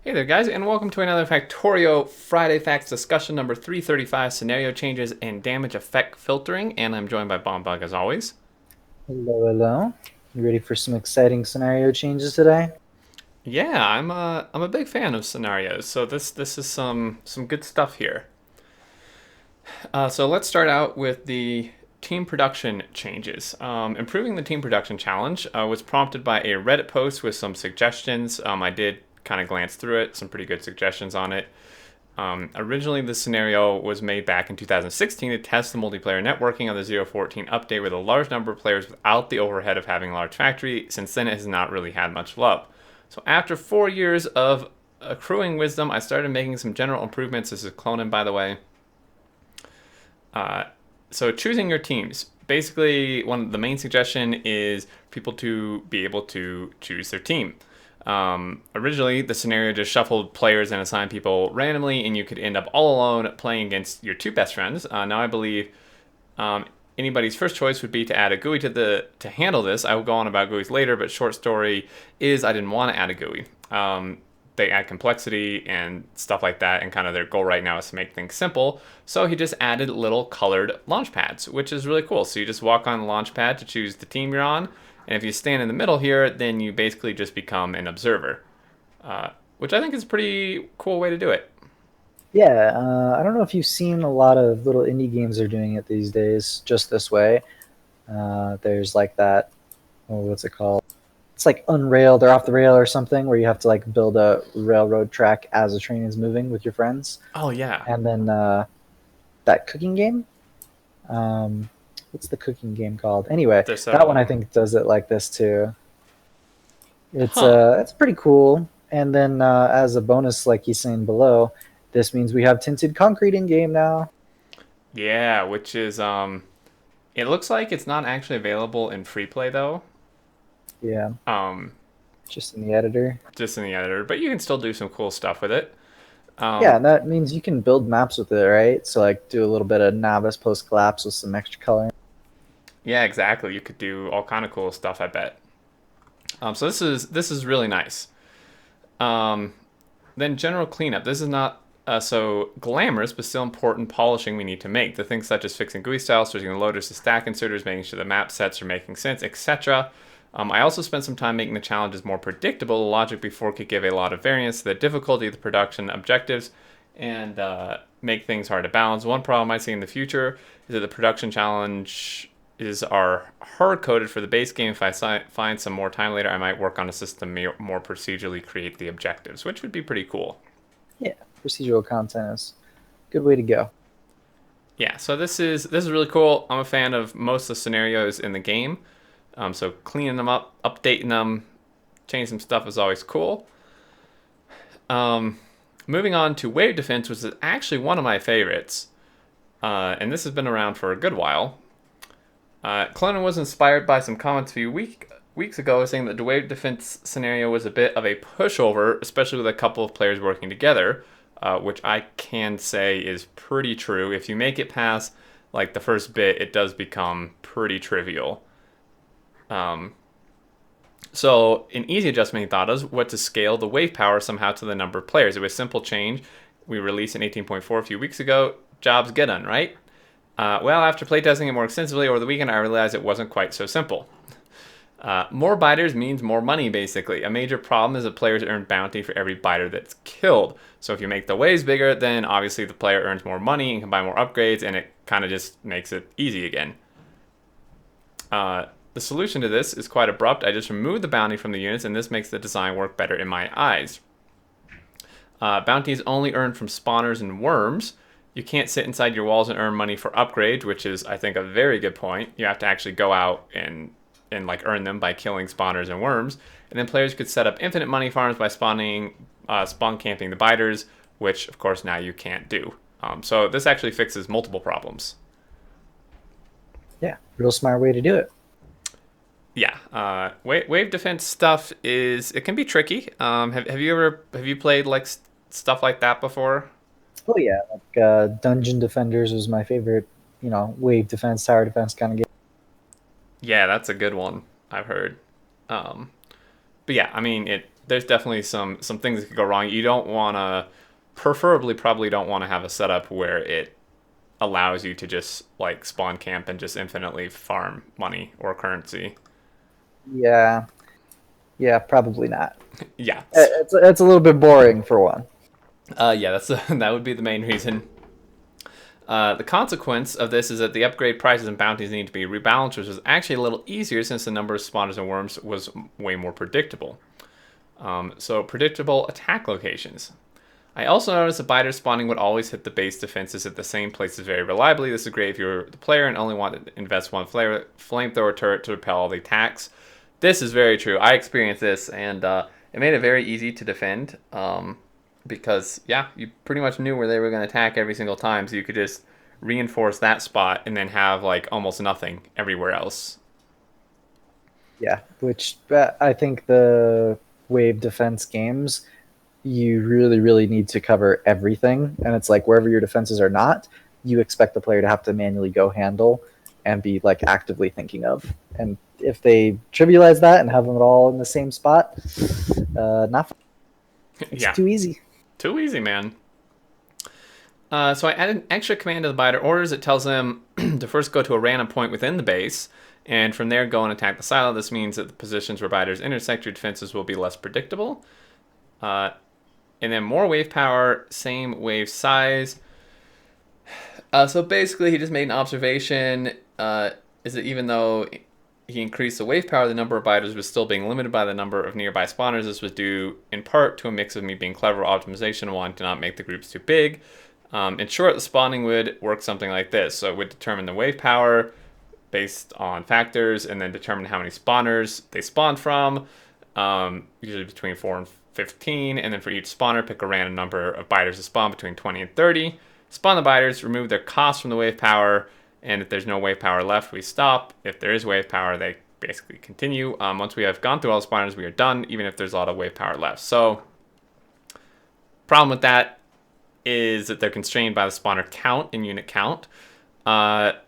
Hey there, guys, and welcome to another Factorio Friday Facts discussion number 335 scenario changes and damage effect filtering. And I'm joined by Bombug as always. Hello, hello. You ready for some exciting scenario changes today? Yeah, I'm a big fan of scenarios, so this is some good stuff here. So let's start out with the team production changes. Improving the team production challenge was prompted by a Reddit post with some suggestions. I did kind of glance through it, some pretty good suggestions on it. Originally, this scenario was made back in 2016 to test the multiplayer networking of the 014 update with a large number of players without the overhead of having a large factory. Since then, it has not really had much love. So, after 4 years of accruing wisdom, I started making some general improvements. This is cloning, by the way. Uh, so, choosing your teams. Basically, the main suggestion is people to be able to choose their team. Originally, the scenario just shuffled players and assigned people randomly, and you could end up all alone playing against your two best friends. Now, I believe anybody's first choice would be to add a GUI to handle this. I will go on about GUIs later, but short story is I didn't want to add a GUI. They add complexity and stuff like that, and kind of their goal right now is to make things simple. So he just added little colored launch pads, which is really cool. So you just walk on the launch pad to choose the team you're on, and if you stand in the middle here, then you basically just become an observer, which I think is a pretty cool way to do it. Yeah, I don't know if you've seen a lot of little indie games are doing it these days just this way. There's like that, oh, what's it called? It's like Unrailed or Off the Rail or something where you have to like build a railroad track as a train is moving with your friends. Oh yeah, And then that cooking game. Um, what's the cooking game called? Anyway, there's that several one of I them. think does it like this too. Huh? It's pretty cool. And then as a bonus, like he's saying below, this means we have tinted concrete in game now. Yeah, which is it looks like it's not actually available in free play though. Yeah, Um, just in the editor. just in the editor, but you can still do some cool stuff with it. Yeah, Um, and that means you can build maps with it, right? So like do a little bit of novice post collapse with some extra color. yeah, exactly. You could do all kind of cool stuff. I bet. So this is really nice. Um, then general cleanup. This is not so glamorous, but still important polishing we need to make. The things such as fixing GUI styles, switching the loaders to stack inserters, making sure the map sets are making sense, etc. I also spent some time making the challenges more predictable. The logic before could give a lot of variance to the difficulty of the production objectives and make things hard to balance. One problem I see in the future is that the production challenge is are hard coded for the base game. If I find some more time later, I might work on a system more procedurally create the objectives, which would be pretty cool. Yeah, procedural content is a good way to go. Yeah, so this is really cool. I'm a fan of most of the scenarios in the game. So cleaning them up, updating them, changing some stuff is always cool. Um, Moving on to wave defense, which is actually one of my favorites, and this has been around for a good while. Clonin was inspired by some comments a few weeks ago saying that the wave defense scenario was a bit of a pushover, especially with a couple of players working together, which I can say is pretty true. If you make it past like the first bit, it does become pretty trivial. Um, so an easy adjustment he thought of was to scale the wave power somehow to the number of players. It was a simple change. We released in 18.4 a few weeks ago. Jobs get done, right? Well, after playtesting it more extensively over the weekend, I realized it wasn't quite so simple. More biters means more money, basically. A major problem is that players earn bounty for every biter that's killed. So if you make the waves bigger, then obviously the player earns more money and can buy more upgrades, and it kind of just makes it easy again. The solution to this is quite abrupt. I just remove the bounty from the units, and this makes the design work better in my eyes. Bounty is only earned from spawners and worms. You can't sit inside your walls and earn money for upgrades, which is, I think, a very good point. You have to actually go out and like earn them by killing spawners and worms. And then players could set up infinite money farms by spawn camping the biters, which of course now you can't do. So this actually fixes multiple problems. Yeah, real smart way to do it. Yeah, wave defense stuff is it can be tricky. Have you played like stuff like that before? Oh yeah, like Dungeon Defenders was my favorite, wave defense, tower defense kind of game. Yeah, that's a good one. I've heard. Um, but yeah, I mean there's definitely some things that could go wrong. You don't want to, preferably, probably don't want to have a setup where it allows you to just like spawn camp and just infinitely farm money or currency. Yeah, yeah, probably not. Yeah, It's a little bit boring for one. yeah, that would be the main reason. The consequence of this is that the upgrade prices and bounties need to be rebalanced, which is actually a little easier since the number of spawners and worms was way more predictable. So predictable attack locations. I also noticed the biter spawning would always hit the base defenses at the same places very reliably. This is great if you're the player and only want to invest one flamethrower turret to repel all the attacks. This is very true. I experienced this, and it made it very easy to defend because, yeah, you pretty much knew where they were going to attack every single time, so you could just reinforce that spot and then have like almost nothing everywhere else. Yeah, which I think the wave defense games, you really, really need to cover everything. And it's like wherever your defenses are not, you expect the player to have to manually go handle and be like actively thinking of. And if they trivialize that and have them all in the same spot, not it's Yeah, too easy. too easy, man. So I added an extra command to the biter orders. It tells them to first go to a random point within the base, and from there go and attack the silo. This means that the positions where biters intersect your defenses will be less predictable. And then more wave power, same wave size. So basically, he just made an observation. Is that even though he increased the wave power, the number of biters was still being limited by the number of nearby spawners. This was due in part to a mix of me being clever optimization and wanting to not make the groups too big. In short, the spawning would work something like this. So it would determine the wave power based on factors and then determine how many spawners they spawned from, usually between 4 and 15. And then for each spawner, pick a random number of biters to spawn between 20 and 30. Spawn the biters, remove their cost from the wave power, and if there's no wave power left, we stop. If there is wave power, they basically continue. Once we have gone through all the spawners, we are done, even if there's a lot of wave power left. So, problem with that is that they're constrained by the spawner count and unit count.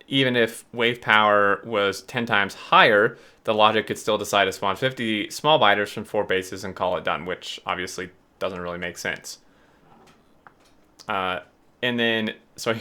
Even if wave power was 10 times higher, the logic could still decide to spawn 50 small biters from 4 bases and call it done, which obviously doesn't really make sense. And then, so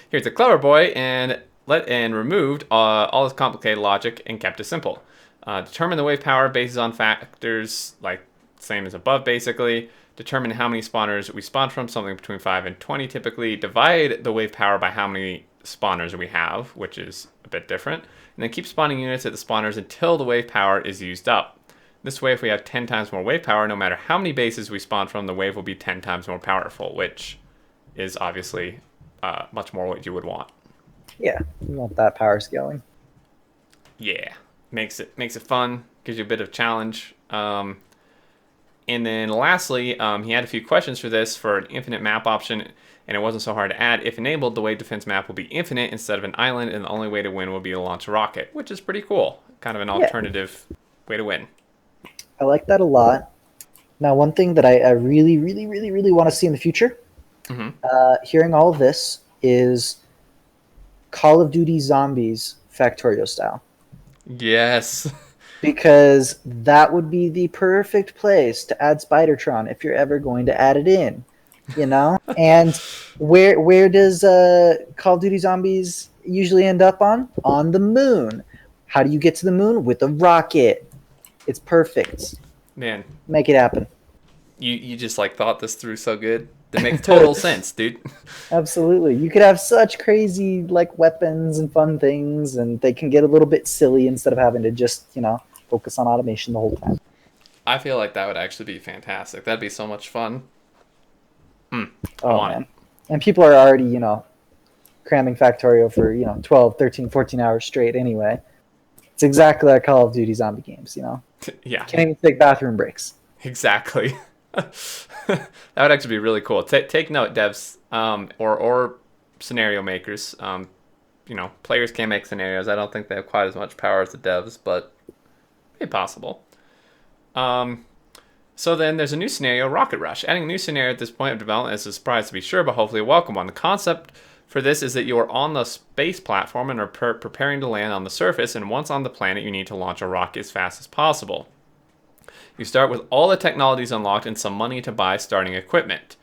here's a clever boy and removed all this complicated logic and kept it simple. Determine the wave power based on factors like same as above, basically. Determine how many spawners we spawn from, something between 5 and 20 typically. Divide the wave power by how many spawners we have, which is a bit different. And then keep spawning units at the spawners until the wave power is used up. This way, if we have 10 times more wave power, no matter how many bases we spawn from, the wave will be 10 times more powerful, which is obviously much more what you would want. Yeah, you want that power scaling. Yeah, makes it fun, gives you a bit of challenge. And then lastly, he had a few questions for this for an infinite map option, and it wasn't so hard to add. If enabled, the wave defense map will be infinite instead of an island, and the only way to win will be to launch a rocket, which is pretty cool. Kind of an alternative way to win. I like that a lot. Now, one thing that I really, really, really, really want to see in the future, hearing all of this, is Call of Duty Zombies Factorio style. Yes. Because that would be the perfect place to add Spidertron if you're ever going to add it in, you know? And where does Call of Duty Zombies usually end up on? On the moon. How do you get to the moon? With a rocket. It's perfect. Man. Make it happen. You just like thought this through so good. That makes total sense, dude. Absolutely. You could have such crazy like weapons and fun things, and they can get a little bit silly instead of having to just, focus on automation the whole time. I feel like that would actually be fantastic. That'd be so much fun. Oh, man. And people are already, cramming Factorio for, 12, 13, 14 hours straight anyway. It's exactly like Call of Duty zombie games, Yeah. Can't even take bathroom breaks. Exactly. That would actually be really cool. Take note, devs, or scenario makers. Players can't make scenarios. I don't think they have quite as much power as the devs, but maybe possible. So then there's a new scenario, Rocket Rush. Adding a new scenario at this point of development is a surprise to be sure, but hopefully a welcome one. The concept for this is that you are on the space platform and are preparing to land on the surface, and once on the planet, you need to launch a rocket as fast as possible. You start with all the technologies unlocked and some money to buy starting equipment.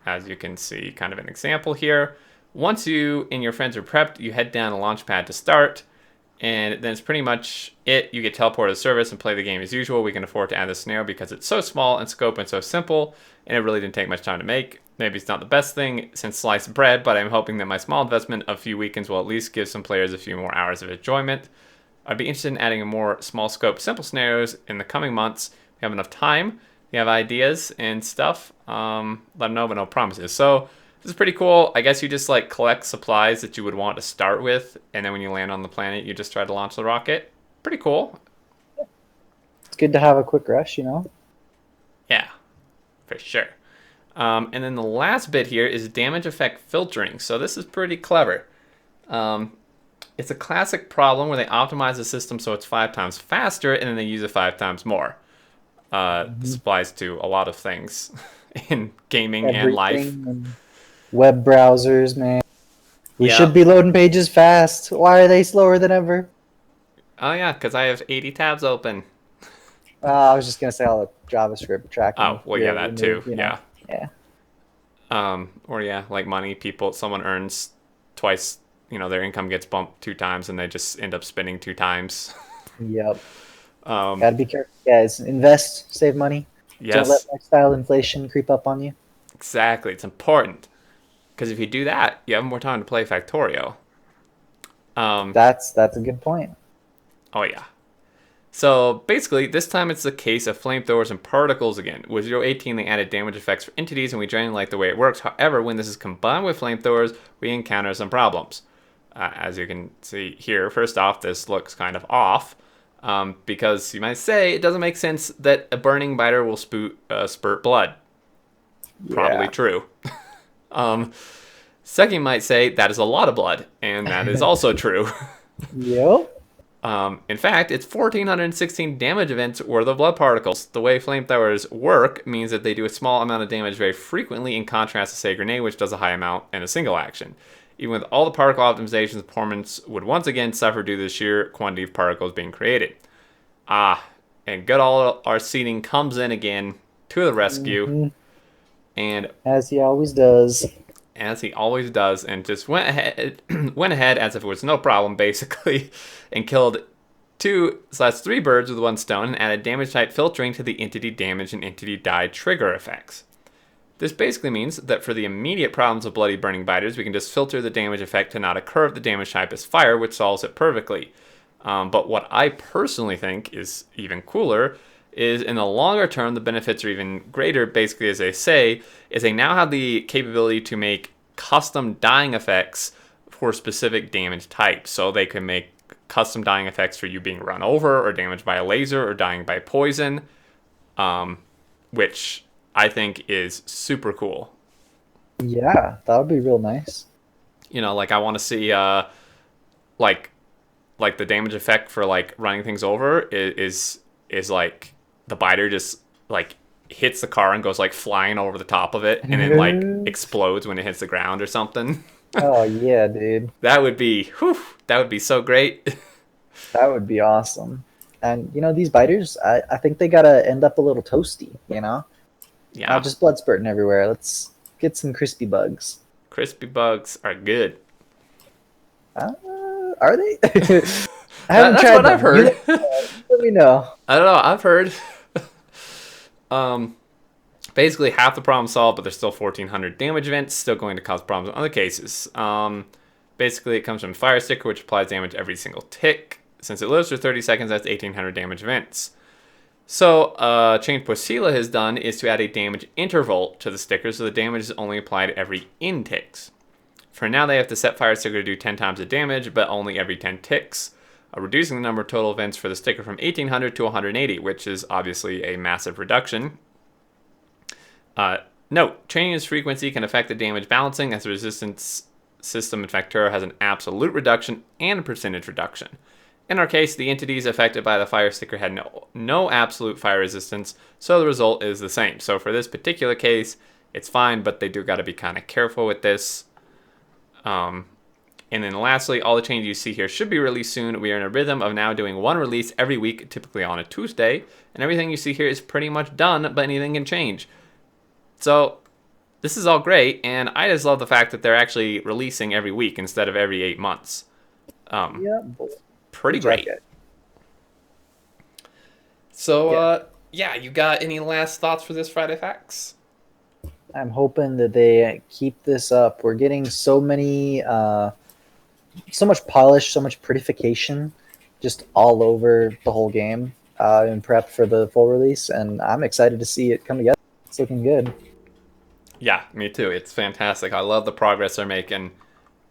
As you can see, kind of an example here. Once you and your friends are prepped, you head down a launch pad to start, and then it's pretty much it. You get teleported to service and play the game as usual. We can afford to add this scenario because it's so small in scope and so simple, and it really didn't take much time to make. Maybe it's not the best thing since sliced bread, but I'm hoping that my small investment of a few weekends will at least give some players a few more hours of enjoyment. I'd be interested in adding a more small scope, simple scenarios in the coming months. We have enough time. We have ideas and stuff. Let them know, but no promises. So this is pretty cool. I guess you just like collect supplies that you would want to start with, and then when you land on the planet, you just try to launch the rocket. Pretty cool. It's good to have a quick rush, you know? Yeah, for sure. And then the last bit here is damage effect filtering. So this is pretty clever. It's a classic problem where they optimize the system so it's 5 times faster, and then they use it 5 times more. This applies to a lot of things in gaming and life. And web browsers, man. We Yeah. should be loading pages fast. Why are they slower than ever? Oh yeah, because I have 80 tabs open. I was just gonna say all the JavaScript tracking. Oh, well, yeah, that too. Yeah. Yeah. Or yeah, like money. Someone earns twice. Their income gets bumped 2 times, and they just end up spending 2 times. Yep. Gotta be careful, guys. Invest, save money. Don't let Yes, lifestyle inflation creep up on you. exactly. It's important because if you do that, you have more time to play Factorio. That's a good point. Oh yeah. So basically, this time it's the case of flamethrowers and particles again. With 018, they added damage effects for entities, and we generally like the way it works. However, when this is combined with flamethrowers, we encounter some problems. As you can see here, first off, this looks kind of off. Because you might say it doesn't make sense that a burning biter will spurt blood. Probably Yeah. true. Second, you might say that is a lot of blood, and that is also true. Yep. In fact, it's 1,416 damage events worth of blood particles. The way flamethrowers work means that they do a small amount of damage very frequently, in contrast to, say, a grenade, which does a high amount in a single action. Even with all the particle optimizations, performance would once again suffer due to the sheer quantity of particles being created. And good old our seating comes in again to the rescue, and As he always does. as he always does, and just went ahead as if it was no problem, basically, and killed 2/3 birds with 1 stone, and added damage type filtering to the entity damage and entity die trigger effects. This basically means that for the immediate problems of bloody burning biters, we can just filter the damage effect to not occur if the damage type is fire, which solves it perfectly. But what I personally think is even cooler is in the longer term, the benefits are even greater. Basically, as they say, is they now have the capability to make custom dying effects for specific damage types. So they can make custom dying effects for you being run over or damaged by a laser or dying by poison, which I think is super cool. Yeah, that would be real nice. Like I want to see like the damage effect for like running things over is like the biter just like hits the car and goes like flying over the top of it and then like explodes when it hits the ground or something. Oh yeah, dude. That would be so great. That would be awesome. And these biters, I think they gotta end up a little toasty, Yeah, Not just blood spurting everywhere. Let's get some crispy bugs. crispy bugs are good. Are they? I haven't That's tried what I've them. heard. Let me know. I don't know. I've heard. Basically half the problem solved, but there's still 1,400 damage events, still going to cause problems in other cases. Basically, it comes from Fire Sticker, which applies damage every single tick. Since it lives for 30 seconds, that's 1,800 damage events. So, change Porcila has done is to add a damage interval to the sticker, so the damage is only applied every in ticks. For now, they have to set Fire Sticker to do 10 times the damage, but only every 10 ticks, reducing the number of total events for the sticker from 1,800 to 180, which is obviously a massive reduction. Note, changing its frequency can affect the damage balancing, as the resistance system in Factorio has an absolute reduction and a percentage reduction. In our case, the entities affected by the fire sticker had no absolute fire resistance, so the result is the same. So for this particular case, it's fine, but they do got to be kind of careful with this. And then lastly, all the changes you see here should be released soon. We are in a rhythm of now doing one release every week, typically on a Tuesday. And everything you see here is pretty much done, but anything can change. So this is all great, and I just love the fact that they're actually releasing every week instead of every 8 months. Um, Yeah, Pretty good job, great. guys. So, Yeah, yeah, you got any last thoughts for this Friday Facts? I'm hoping that they keep this up. We're getting so many, so much polish, so much prettification, just all over the whole game in prep for the full release, and I'm excited to see it come together. It's looking good. Yeah, me too. It's fantastic. I love the progress they're making.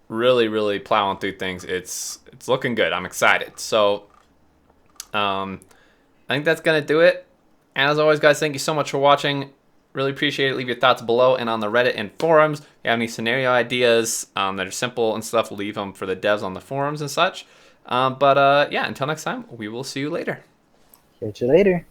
Really, really plowing through things. It's looking good. I'm excited. So, I think that's gonna do it. As always, guys, thank you so much for watching. Really appreciate it. Leave your thoughts below and on the Reddit and forums. If you have any scenario ideas that are simple and stuff, leave them for the devs on the forums and such. Yeah, until next time, we will see you later. Catch you later.